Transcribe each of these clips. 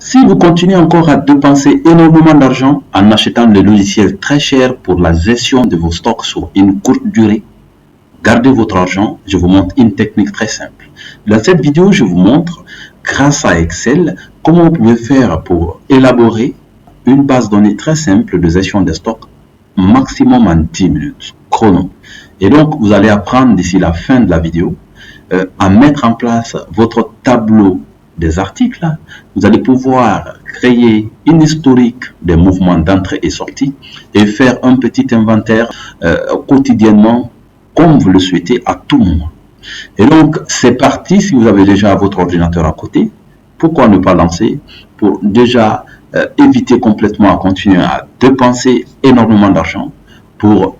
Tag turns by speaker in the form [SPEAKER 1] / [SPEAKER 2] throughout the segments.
[SPEAKER 1] Si vous continuez encore à dépenser énormément d'argent en achetant des logiciels très chers pour la gestion de vos stocks sur une courte durée, gardez votre argent. Je vous montre une technique très simple. Dans cette vidéo, je vous montre, grâce à Excel, comment vous pouvez faire pour élaborer une base de données très simple de gestion des stocks, maximum en 10 minutes, chrono. Et donc, vous allez apprendre d'ici la fin de la vidéo à mettre en place votre tableau des articles. Vous allez pouvoir créer une historique des mouvements d'entrée et sortie et faire un petit inventaire quotidiennement comme vous le souhaitez à tout moment. Et donc, c'est parti. Si vous avez déjà votre ordinateur à côté, pourquoi ne pas lancer pour déjà éviter complètement à continuer à dépenser énormément d'argent pour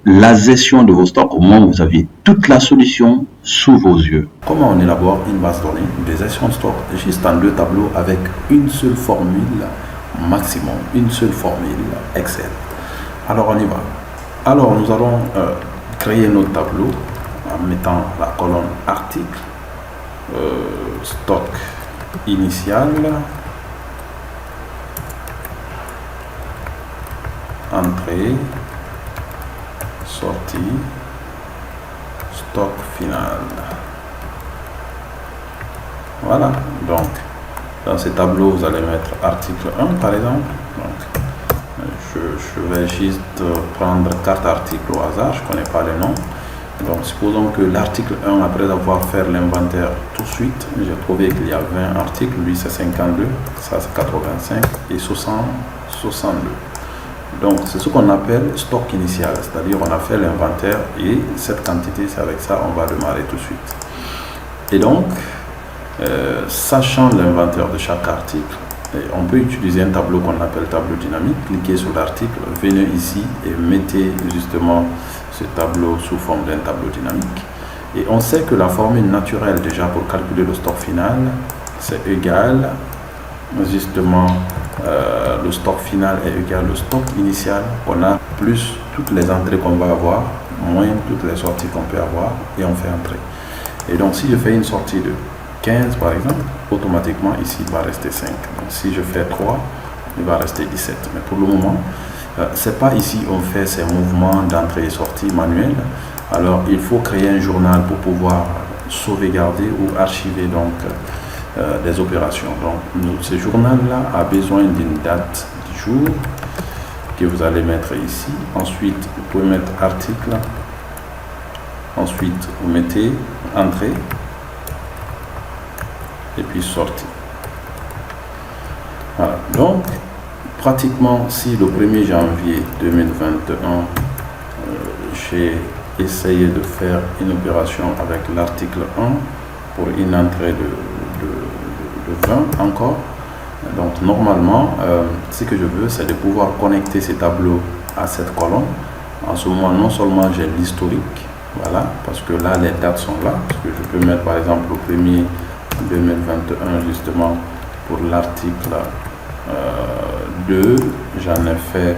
[SPEAKER 1] la gestion de vos stocks au moment où vous aviez toute la solution sous vos yeux.
[SPEAKER 2] Comment on élabore une base de données de gestion de stock juste en 2 tableaux avec une seule formule maximum, une seule formule Excel. Alors on y va. Alors nous allons créer notre tableau en mettant la colonne article, stock initial, entrée, sortie, stock final. Voilà, donc dans ce tableau vous allez mettre article 1 par exemple. Donc je vais juste prendre 4 articles au hasard, je ne connais pas les noms. Donc supposons que l'article 1, après avoir fait l'inventaire tout de suite, j'ai trouvé qu'il y a 20 articles, lui c'est 52, ça c'est 85 et 62. Donc c'est ce qu'on appelle stock initial, c'est-à-dire on a fait l'inventaire et cette quantité, c'est avec ça on va démarrer tout de suite. Et donc, sachant l'inventaire de chaque article, on peut utiliser un tableau qu'on appelle tableau dynamique. Cliquez sur l'article, venez ici et mettez justement ce tableau sous forme d'un tableau dynamique. Et on sait que la formule naturelle déjà pour calculer le stock final, c'est égal justement le stock final est égal au stock initial. On a plus toutes les entrées qu'on va avoir, moins toutes les sorties qu'on peut avoir, et on fait entrer. Et donc si je fais une sortie de 15 par exemple, automatiquement ici il va rester 5. Donc si je fais 3, il va rester 17. Mais pour le moment, c'est pas ici on fait ces mouvements d'entrée et sortie manuels. Alors il faut créer un journal pour pouvoir sauvegarder ou archiver donc des opérations. Donc ce journal-là a besoin d'une date du jour que vous allez mettre ici. Ensuite, vous pouvez mettre article. Ensuite, vous mettez entrée et puis sortie. Voilà. Donc, pratiquement, si le 1er janvier 2021, j'ai essayé de faire une opération avec l'article 1 pour une entrée de 20 encore. Donc normalement, ce que je veux, c'est de pouvoir connecter ces tableaux à cette colonne. En ce moment, non seulement j'ai l'historique, voilà, parce que là, les dates sont là, parce que je peux mettre par exemple le 1er 2021 justement pour l'article 2, j'en ai fait,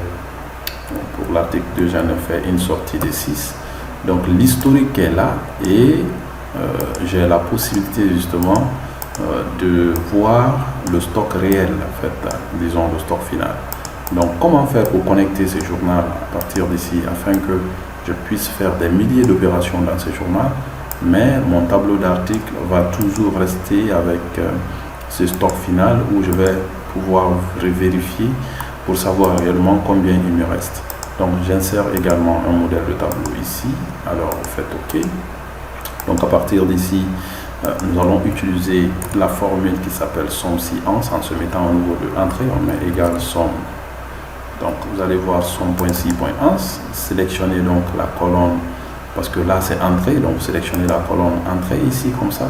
[SPEAKER 2] pour l'article 2, j'en ai fait une sortie de 6. Donc l'historique est là et j'ai la possibilité justement de voir le stock réel, en fait, disons le stock final. Donc comment faire pour connecter ce journal à partir d'ici afin que je puisse faire des milliers d'opérations dans ce journal, mais mon tableau d'articles va toujours rester avec ce stock final où je vais pouvoir vérifier pour savoir réellement combien il me reste. Donc j'insère également un modèle de tableau ici. Alors vous faites OK. Donc à partir d'ici, nous allons utiliser la formule qui s'appelle somme si ans en se mettant au niveau de entrée. On met égal somme. Donc vous allez voir somme.si.ans. Sélectionnez donc la colonne parce que là c'est entrée. Donc vous sélectionnez la colonne entrée ici comme ça.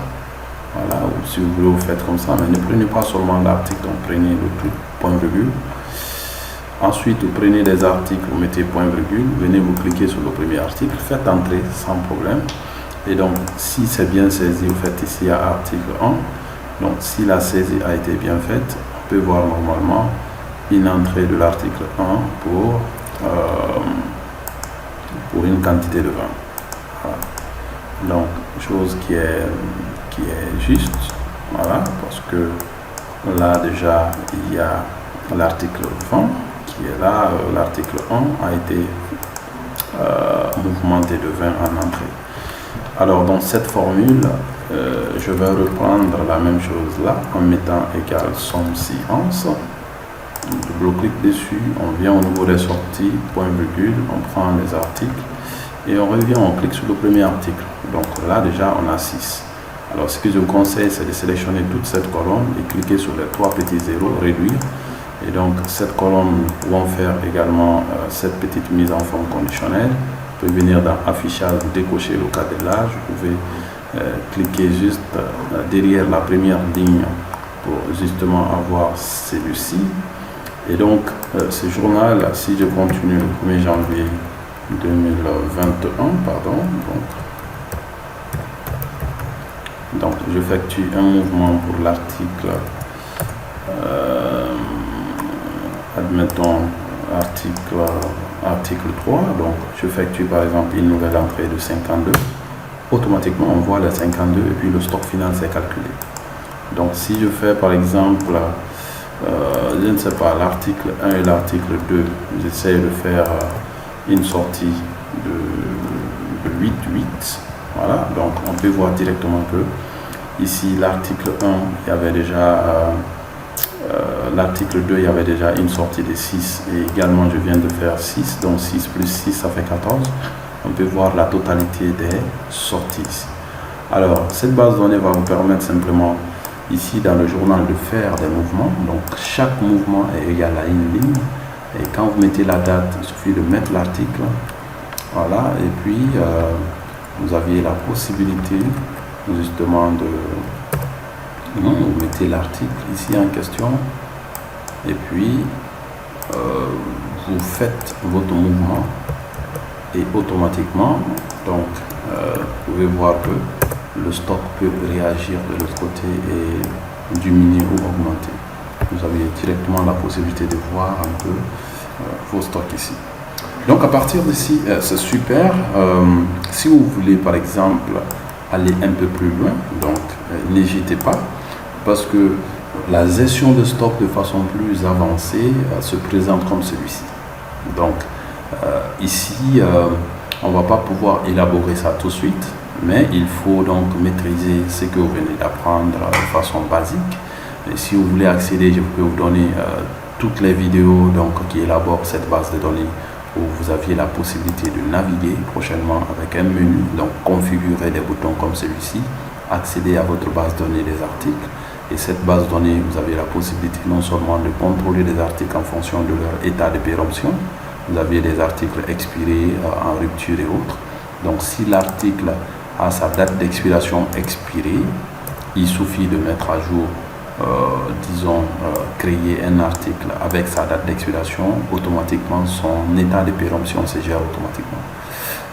[SPEAKER 2] Voilà, ou si vous voulez vous faites comme ça, mais ne prenez pas seulement l'article, donc prenez le tout, point virgule. Ensuite, vous prenez des articles, vous mettez point virgule, venez vous cliquer sur le premier article, faites entrer sans problème. Et donc, si c'est bien saisi, vous faites ici à article 1. Donc, si la saisie a été bien faite, on peut voir normalement une entrée de l'article 1 pour une quantité de 20. Voilà. Donc, chose qui est juste, voilà, parce que Là déjà, il y a l'article 20 qui est là. L'article 1 a été mouvementé de 20 en entrée. Alors dans cette formule, je vais reprendre la même chose là en mettant égal somme séance. Double-clic dessus, on vient au niveau des sorties, point virgule, on prend les articles et on revient, on clique sur le premier article. Donc là déjà on a 6. Alors ce que je vous conseille, c'est de sélectionner toute cette colonne et cliquer sur les 3 petits zéros, réduire. Et donc cette colonne, nous pouvons faire également cette petite mise en forme conditionnelle. Vous pouvez venir dans affichage, vous décochez le cabellage, vous pouvez cliquer juste derrière la première ligne pour justement avoir celui-ci. Et donc ce journal, si je continue le 1er janvier 2021, pardon, donc j'effectue un mouvement pour l'article, admettons article 3, donc j'effectue par exemple une nouvelle entrée de 52, automatiquement on voit les 52 et puis le stock final s'est calculé. Donc si je fais par exemple, je ne sais pas, l'article 1 et l'article 2, j'essaie de faire une sortie de 8, voilà, donc on peut voir directement que ici l'article 1, il y avait déjà l'article 2, il y avait déjà une sortie de 6 et également je viens de faire 6, donc 6 plus 6 ça fait 14. On peut voir la totalité des sorties ici. Alors cette base de données va vous permettre simplement ici dans le journal de faire des mouvements. Donc chaque mouvement est égal à une ligne et quand vous mettez la date, il suffit de mettre l'article, voilà, et puis vous aviez la possibilité justement de vous mettez l'article ici en question et puis vous faites votre mouvement et automatiquement donc vous pouvez voir que le stock peut réagir de l'autre côté et diminuer ou augmenter. Vous avez directement la possibilité de voir un peu vos stocks ici. Donc à partir d'ici, c'est super. Si vous voulez par exemple aller un peu plus loin, donc n'hésitez pas, parce que la gestion de stock de façon plus avancée se présente comme celui-ci. Donc ici, on ne va pas pouvoir élaborer ça tout de suite, mais il faut donc maîtriser ce que vous venez d'apprendre de façon basique. Et si vous voulez accéder, je peux vous donner toutes les vidéos donc, qui élaborent cette base de données où vous aviez la possibilité de naviguer prochainement avec un menu, donc configurer des boutons comme celui-ci, accéder à votre base de données des articles. Et cette base de données, vous avez la possibilité non seulement de contrôler des articles en fonction de leur état de péremption, vous avez des articles expirés, en rupture et autres. Donc si l'article a sa date d'expiration expirée, il suffit de mettre à jour, disons, créer un article avec sa date d'expiration, automatiquement son état de péremption se gère automatiquement.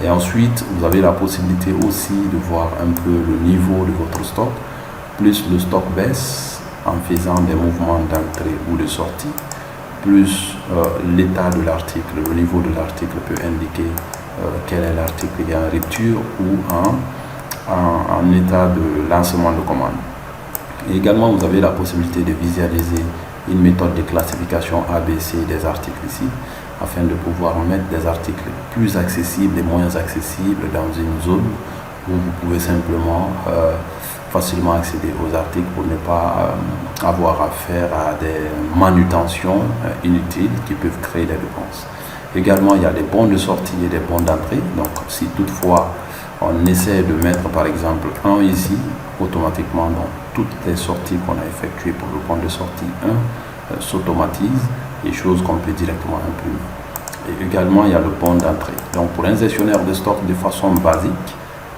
[SPEAKER 2] Et ensuite, vous avez la possibilité aussi de voir un peu le niveau de votre stock. Plus le stock baisse en faisant des mouvements d'entrée ou de sortie, plus l'état de l'article, le niveau de l'article peut indiquer quel est l'article qui est en rupture ou en état de lancement de commande. Et également, vous avez la possibilité de visualiser une méthode de classification ABC des articles ici, afin de pouvoir mettre des articles plus accessibles et moins accessibles dans une zone où vous pouvez simplement facilement accéder aux articles pour ne pas avoir affaire à des manutentions inutiles qui peuvent créer des dépenses. Également, il y a des bons de sortie et des bons d'entrée. Donc, si toutefois on essaie de mettre par exemple un ici, automatiquement dans toutes les sorties qu'on a effectuées pour le bon de sortie 1 s'automatise et chose qu'on peut directement imprimer. Et également, il y a le bon d'entrée. Donc, pour un gestionnaire de stock de façon basique,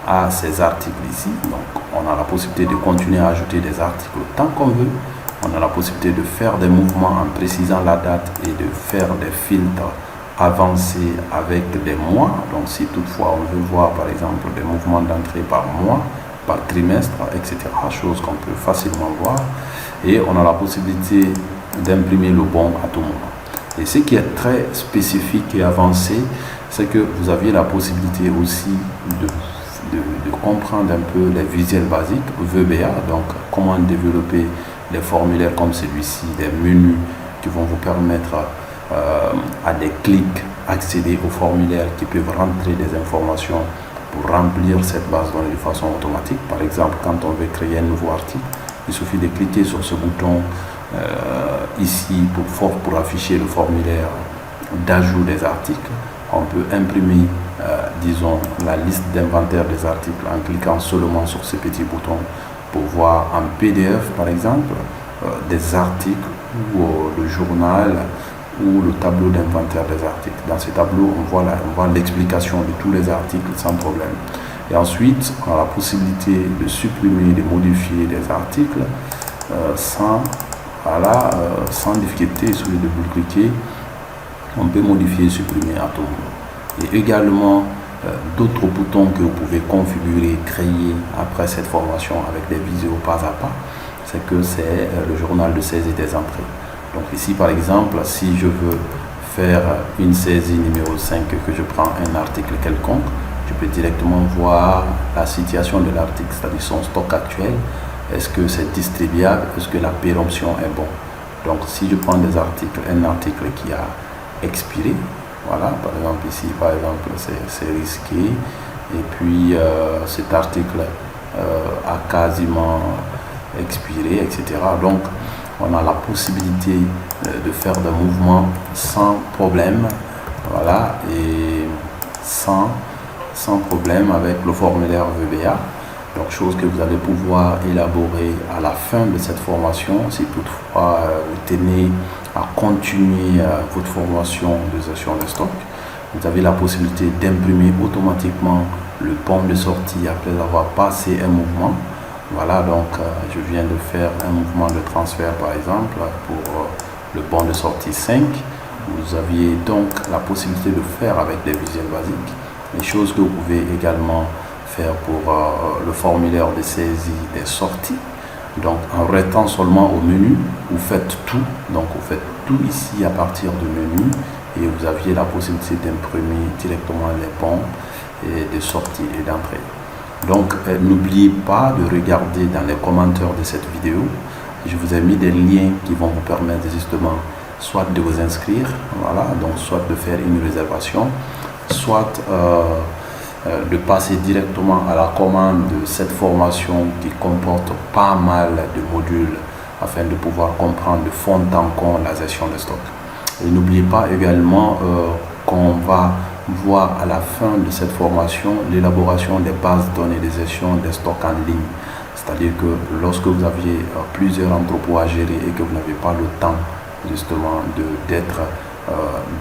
[SPEAKER 2] à ces articles ici, donc on a la possibilité de continuer à ajouter des articles tant qu'on veut, on a la possibilité de faire des mouvements en précisant la date et de faire des filtres avancés avec des mois. Donc si toutefois on veut voir par exemple des mouvements d'entrée par mois, par trimestre, etc., chose qu'on peut facilement voir, et on a la possibilité d'imprimer le bon à tout moment. Et ce qui est très spécifique et avancé, c'est que vous aviez la possibilité aussi de comprendre un peu les visuels basiques, VBA, donc comment développer des formulaires comme celui-ci, des menus qui vont vous permettre à des clics accéder aux formulaires qui peuvent rentrer des informations pour remplir cette base de données de façon automatique. Par exemple, quand on veut créer un nouveau article, il suffit de cliquer sur ce bouton ici pour afficher le formulaire d'ajout des articles. On peut imprimer, disons, la liste d'inventaire des articles en cliquant seulement sur ce petit bouton pour voir en PDF, par exemple, des articles ou le journal ou le tableau d'inventaire des articles. Dans ce tableau, on voit l'explication de tous les articles sans problème. Et ensuite, on a la possibilité de supprimer, de modifier des articles sans difficulté. Il suffit de double-cliquer. On peut modifier et supprimer à tout moment. Et également, d'autres boutons que vous pouvez configurer, créer après cette formation avec des vidéos pas à pas, c'est que c'est le journal de saisie des entrées. Donc ici, par exemple, si je veux faire une saisie numéro 5, que je prends un article quelconque, je peux directement voir la situation de l'article, c'est-à-dire son stock actuel. Est-ce que c'est distribuable? Est-ce que la péremption est bonne? Donc si je prends un article qui a expiré, voilà, par exemple ici, par exemple, c'est risqué, et puis cet article a quasiment expiré, etc. Donc on a la possibilité de faire des mouvements sans problème, voilà, et sans problème avec le formulaire VBA. Donc, chose que vous allez pouvoir élaborer à la fin de cette formation, si toutefois vous tenez à continuer votre formation de gestion de stock. Vous avez la possibilité d'imprimer automatiquement le bon de sortie après avoir passé un mouvement. Voilà, donc je viens de faire un mouvement de transfert par exemple pour le bon de sortie 5. Vous aviez donc la possibilité de faire avec des visuels basiques. Les choses que vous pouvez également faire pour le formulaire de saisie des sorties. Donc en restant seulement au menu, vous faites tout. Donc vous faites tout ici à partir du menu et vous aviez la possibilité d'imprimer directement les bons et de sortie et d'entrée. Donc n'oubliez pas de regarder dans les commentaires de cette vidéo. Je vous ai mis des liens qui vont vous permettre justement soit de vous inscrire, voilà, donc soit de faire une réservation, soit de passer directement à la commande de cette formation qui comporte pas mal de modules afin de pouvoir comprendre de fond en comble la gestion de stock. Et n'oubliez pas également qu'on va voir à la fin de cette formation l'élaboration des bases de données de gestion des stocks en ligne. C'est-à-dire que lorsque vous aviez plusieurs entrepôts à gérer et que vous n'avez pas le temps justement d'être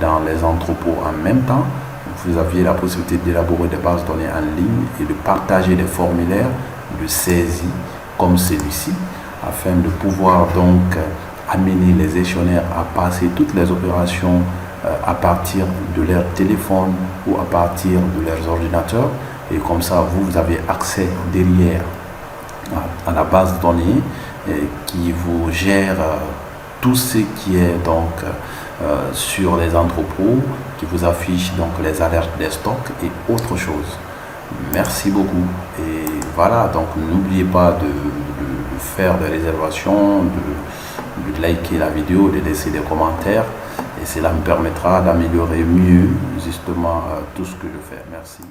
[SPEAKER 2] dans les entrepôts en même temps, vous aviez la possibilité d'élaborer des bases de données en ligne et de partager des formulaires de saisie comme celui-ci afin de pouvoir donc amener les gestionnaires à passer toutes les opérations à partir de leur téléphone ou à partir de leurs ordinateurs, et comme ça vous avez accès derrière à la base de données qui vous gère tout ce qui est donc sur les entrepôts, qui vous affiche donc les alertes des stocks et autre chose. Merci beaucoup et voilà, donc n'oubliez pas de faire des réservations, de liker la vidéo, de laisser des commentaires et cela me permettra d'améliorer mieux justement tout ce que je fais. Merci.